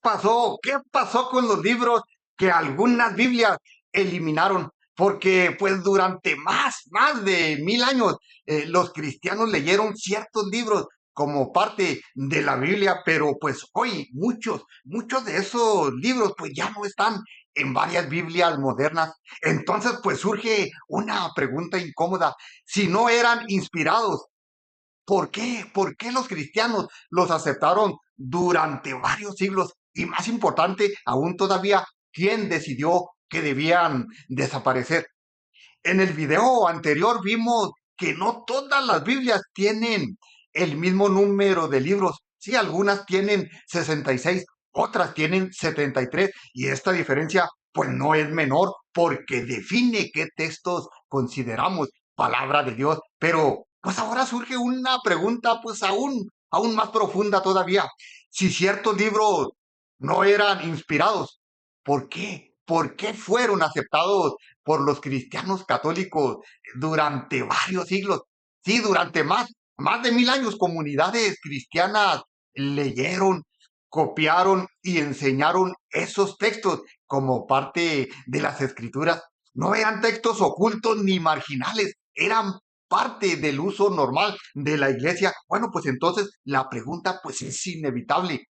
pasó? ¿Qué pasó con los libros que algunas Biblias eliminaron? Porque pues durante más de 1000 años los cristianos leyeron ciertos libros como parte de la Biblia, pero pues hoy muchos de esos libros pues ya no están en varias Biblias modernas. Entonces pues surge una pregunta incómoda. Si no eran inspirados, ¿por qué? ¿Por qué los cristianos los aceptaron durante varios siglos? Y más importante aún todavía, ¿quién decidió que debían desaparecer? En el video anterior vimos que no todas las Biblias tienen el mismo número de libros. Sí, algunas tienen 66, otras tienen 73, y esta diferencia pues no es menor porque define qué textos consideramos palabra de Dios. Pero pues ahora surge una pregunta pues aún más profunda todavía. Si ciertos libros no eran inspirados, ¿por qué? ¿Por qué fueron aceptados por los cristianos católicos durante varios siglos? Sí, durante más de 1000 años, comunidades cristianas leyeron, copiaron y enseñaron esos textos como parte de las escrituras. No eran textos ocultos ni marginales, eran parte del uso normal de la iglesia. Bueno, pues entonces la pregunta pues es inevitable.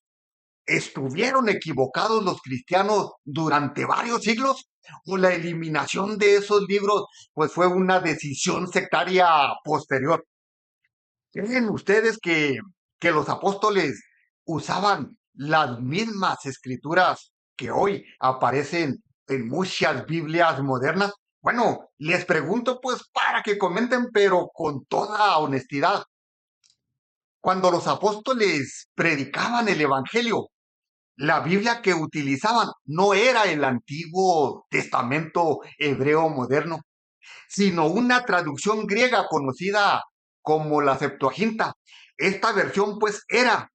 ¿Estuvieron equivocados los cristianos durante varios siglos? ¿O la eliminación de esos libros pues fue una decisión sectaria posterior? ¿Creen ustedes que los apóstoles usaban las mismas escrituras que hoy aparecen en muchas Biblias modernas? Bueno, les pregunto pues para que comenten, pero con toda honestidad. Cuando los apóstoles predicaban el Evangelio, la Biblia que utilizaban no era el Antiguo Testamento hebreo moderno, sino una traducción griega conocida como la Septuaginta. Esta versión pues era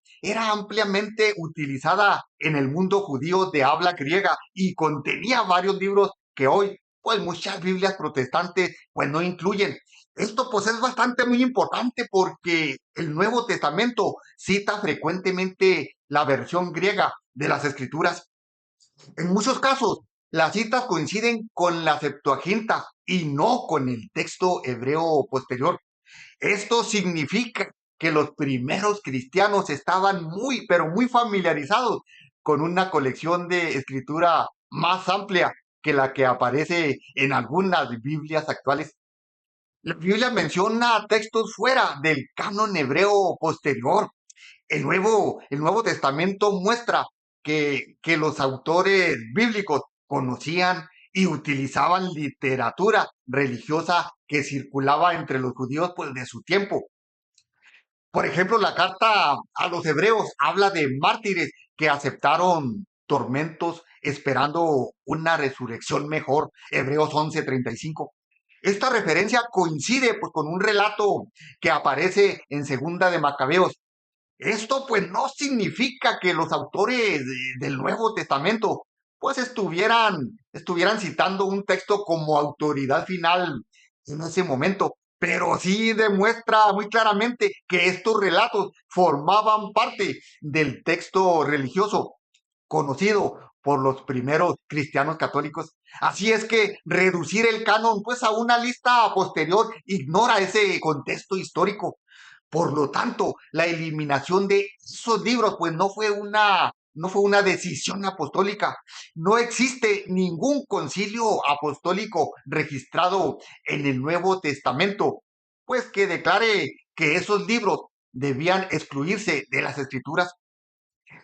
ampliamente utilizada en el mundo judío de habla griega y contenía varios libros que hoy pues muchas Biblias protestantes pues no incluyen. Esto pues es bastante muy importante porque el Nuevo Testamento cita frecuentemente la versión griega de las escrituras. En muchos casos, las citas coinciden con la Septuaginta y no con el texto hebreo posterior. Esto significa que los primeros cristianos estaban muy, pero muy familiarizados con una colección de escritura más amplia que la que aparece en algunas Biblias actuales. La Biblia menciona textos fuera del canon hebreo posterior. El Nuevo Testamento muestra que los autores bíblicos conocían y utilizaban literatura religiosa que circulaba entre los judíos pues, de su tiempo. Por ejemplo, la carta a los hebreos habla de mártires que aceptaron tormentos esperando una resurrección mejor. Hebreos 11:35. Esta referencia coincide pues, con un relato que aparece en Segunda de Macabeos. Esto pues no significa que los autores del Nuevo Testamento pues estuvieran citando un texto como autoridad final en ese momento, pero sí demuestra muy claramente que estos relatos formaban parte del texto religioso conocido por los primeros cristianos católicos. Así es que reducir el canon pues a una lista posterior ignora ese contexto histórico. Por lo tanto, la eliminación de esos libros pues no fue una decisión apostólica. No existe ningún concilio apostólico registrado en el Nuevo Testamento pues que declare que esos libros debían excluirse de las escrituras.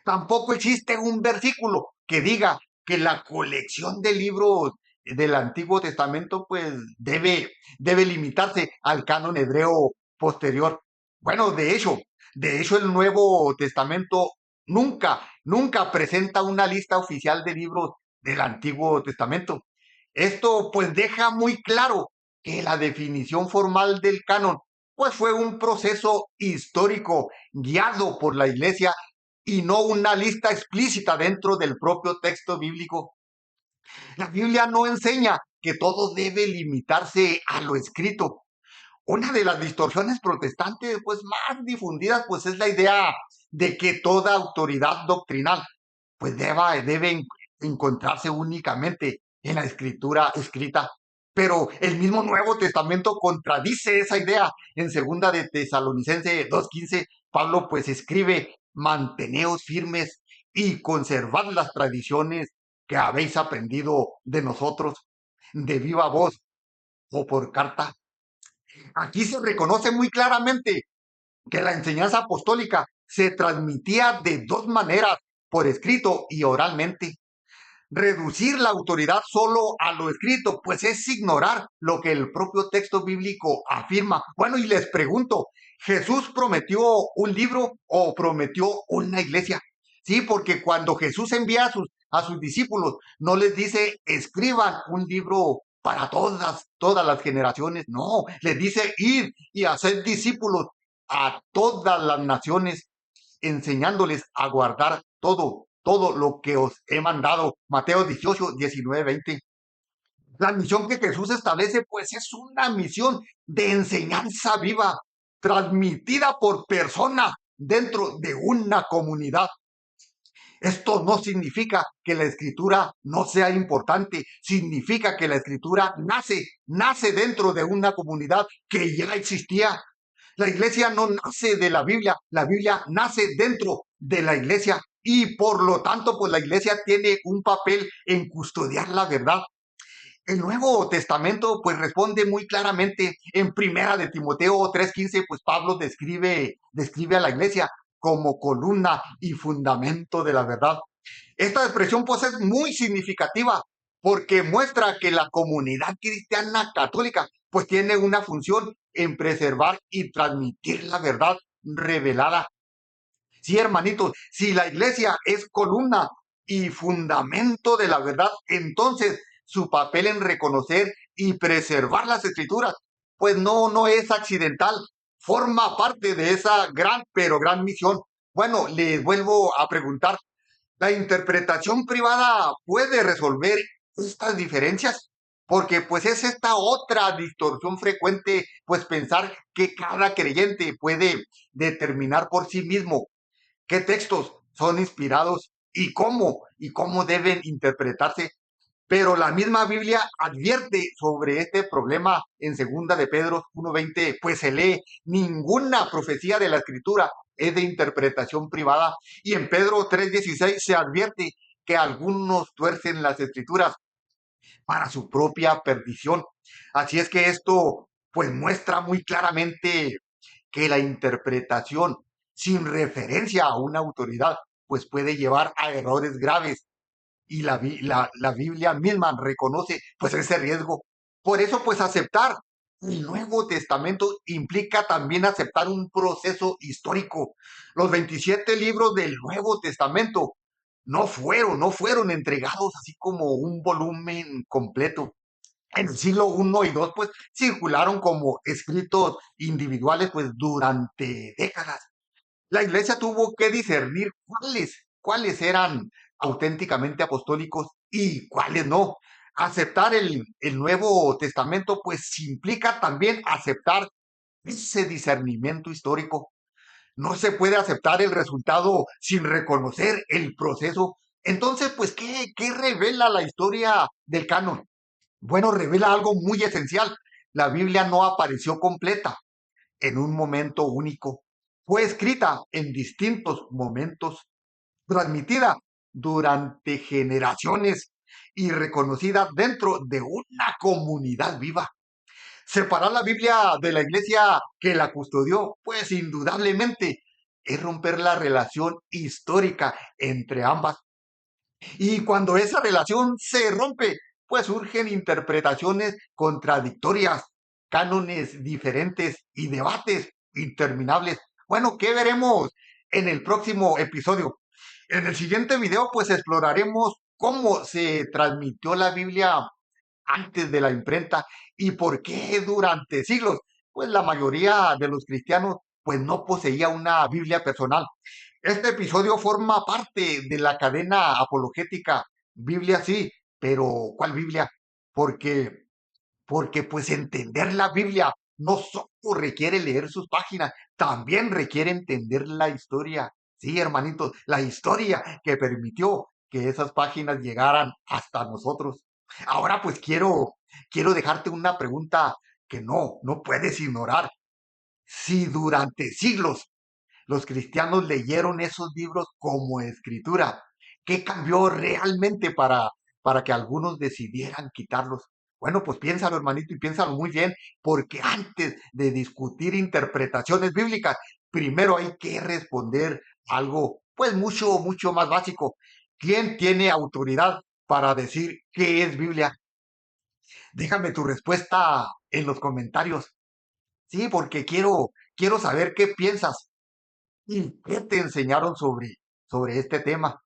Tampoco existe un versículo que diga que la colección de libros del Antiguo Testamento pues debe limitarse al canon hebreo posterior. Bueno, de hecho el Nuevo Testamento nunca presenta una lista oficial de libros del Antiguo Testamento. Esto pues deja muy claro que la definición formal del canon pues fue un proceso histórico guiado por la Iglesia y no una lista explícita dentro del propio texto bíblico. La Biblia no enseña que todo debe limitarse a lo escrito. Una de las distorsiones protestantes pues más difundidas pues es la idea de que toda autoridad doctrinal pues debe encontrarse únicamente en la escritura escrita. Pero el mismo Nuevo Testamento contradice esa idea. En segunda de Tesalonicense 2:15, Pablo pues escribe: manteneos firmes y conservad las tradiciones que habéis aprendido de nosotros, de viva voz o por carta. Aquí se reconoce muy claramente que la enseñanza apostólica se transmitía de dos maneras: por escrito y oralmente. Reducir la autoridad solo a lo escrito, pues es ignorar lo que el propio texto bíblico afirma. Bueno, y les pregunto, ¿Jesús prometió un libro o prometió una iglesia? Sí, porque cuando Jesús envía a sus discípulos, no les dice escriban un libro para todas las generaciones. No, les dice ir y hacer discípulos a todas las naciones, enseñándoles a guardar todo lo que os he mandado. Mateo 18, 19, 20. La misión que Jesús establece, pues es una misión de enseñanza viva, transmitida por personas dentro de una comunidad. Esto no significa que la escritura no sea importante, significa que la escritura nace dentro de una comunidad que ya existía. La iglesia no nace de la Biblia nace dentro de la iglesia y por lo tanto, pues la iglesia tiene un papel en custodiar la verdad. El Nuevo Testamento pues responde muy claramente en Primera de Timoteo 3:15, pues Pablo describe a la iglesia como columna y fundamento de la verdad. Esta expresión pues es muy significativa porque muestra que la comunidad cristiana católica pues tiene una función en preservar y transmitir la verdad revelada. Sí, hermanitos, si la iglesia es columna y fundamento de la verdad, entonces su papel en reconocer y preservar las escrituras, pues no es accidental, forma parte de esa gran, pero gran misión. Bueno, les vuelvo a preguntar, ¿la interpretación privada puede resolver estas diferencias? Porque pues es esta otra distorsión frecuente, pues pensar que cada creyente puede determinar por sí mismo qué textos son inspirados y cómo deben interpretarse. Pero la misma Biblia advierte sobre este problema en segunda de Pedro 1:20, pues se lee: ninguna profecía de la escritura es de interpretación privada. Y en Pedro 3:16 se advierte que algunos tuercen las escrituras para su propia perdición. Así es que esto pues muestra muy claramente que la interpretación sin referencia a una autoridad pues puede llevar a errores graves y la Biblia misma reconoce pues ese riesgo. Por eso pues aceptar el Nuevo Testamento implica también aceptar un proceso histórico. Los 27 libros del Nuevo Testamento no fueron entregados así como un volumen completo. En el siglo I y II, pues circularon como escritos individuales, pues durante décadas. La iglesia tuvo que discernir cuáles eran auténticamente apostólicos y cuáles no. Aceptar el Nuevo Testamento, pues implica también aceptar ese discernimiento histórico. No se puede aceptar el resultado sin reconocer el proceso. Entonces, pues, ¿qué revela la historia del canon? Bueno, revela algo muy esencial. La Biblia no apareció completa en un momento único. Fue escrita en distintos momentos, transmitida durante generaciones y reconocida dentro de una comunidad viva. Separar la Biblia de la iglesia que la custodió, pues indudablemente es romper la relación histórica entre ambas. Y cuando esa relación se rompe, pues surgen interpretaciones contradictorias, cánones diferentes y debates interminables. Bueno, ¿qué veremos en el próximo episodio? En el siguiente video, pues exploraremos cómo se transmitió la Biblia antes de la imprenta y por qué durante siglos, pues la mayoría de los cristianos, pues no poseía una Biblia personal. Este episodio forma parte de la cadena apologética. Biblia sí, pero ¿cuál Biblia? Porque, porque pues entender la Biblia no solo requiere leer sus páginas, también requiere entender la historia Sí, hermanitos, la historia que permitió que esas páginas llegaran hasta nosotros. Ahora pues quiero dejarte una pregunta que no puedes ignorar. Si durante siglos los cristianos leyeron esos libros como escritura, ¿qué cambió realmente para que algunos decidieran quitarlos? Bueno, pues piénsalo, hermanito, y piénsalo muy bien, porque antes de discutir interpretaciones bíblicas, primero hay que responder algo, pues mucho más básico. ¿Quién tiene autoridad para decir qué es Biblia? Déjame tu respuesta en los comentarios. Sí, porque quiero saber qué piensas y qué te enseñaron sobre este tema.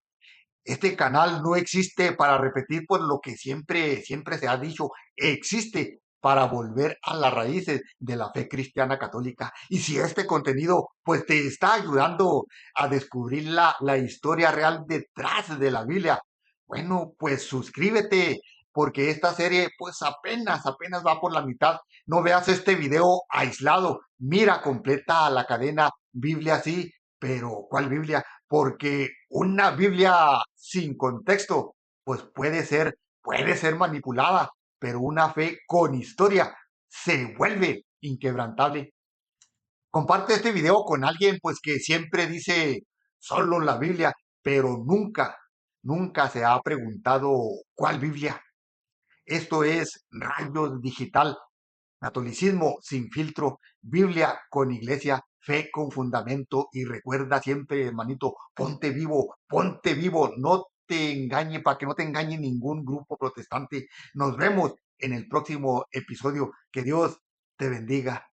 Este canal no existe para repetir pues lo que siempre se ha dicho, existe para volver a las raíces de la fe cristiana católica. Y si este contenido pues te está ayudando a descubrir la historia real detrás de la Biblia, bueno, pues suscríbete porque esta serie pues apenas va por la mitad. No veas este video aislado, mira completa la cadena Biblia sí, pero ¿cuál Biblia? Porque una Biblia sin contexto, pues puede ser manipulada, pero una fe con historia se vuelve inquebrantable. Comparte este video con alguien, pues que siempre dice solo la Biblia, pero nunca se ha preguntado cuál Biblia. Esto es Rayos Digital. Catolicismo sin filtro, Biblia con iglesia, fe con fundamento y recuerda siempre, hermanito, ponte vivo, no te engañe, para que no te engañe ningún grupo protestante. Nos vemos en el próximo episodio. Que Dios te bendiga.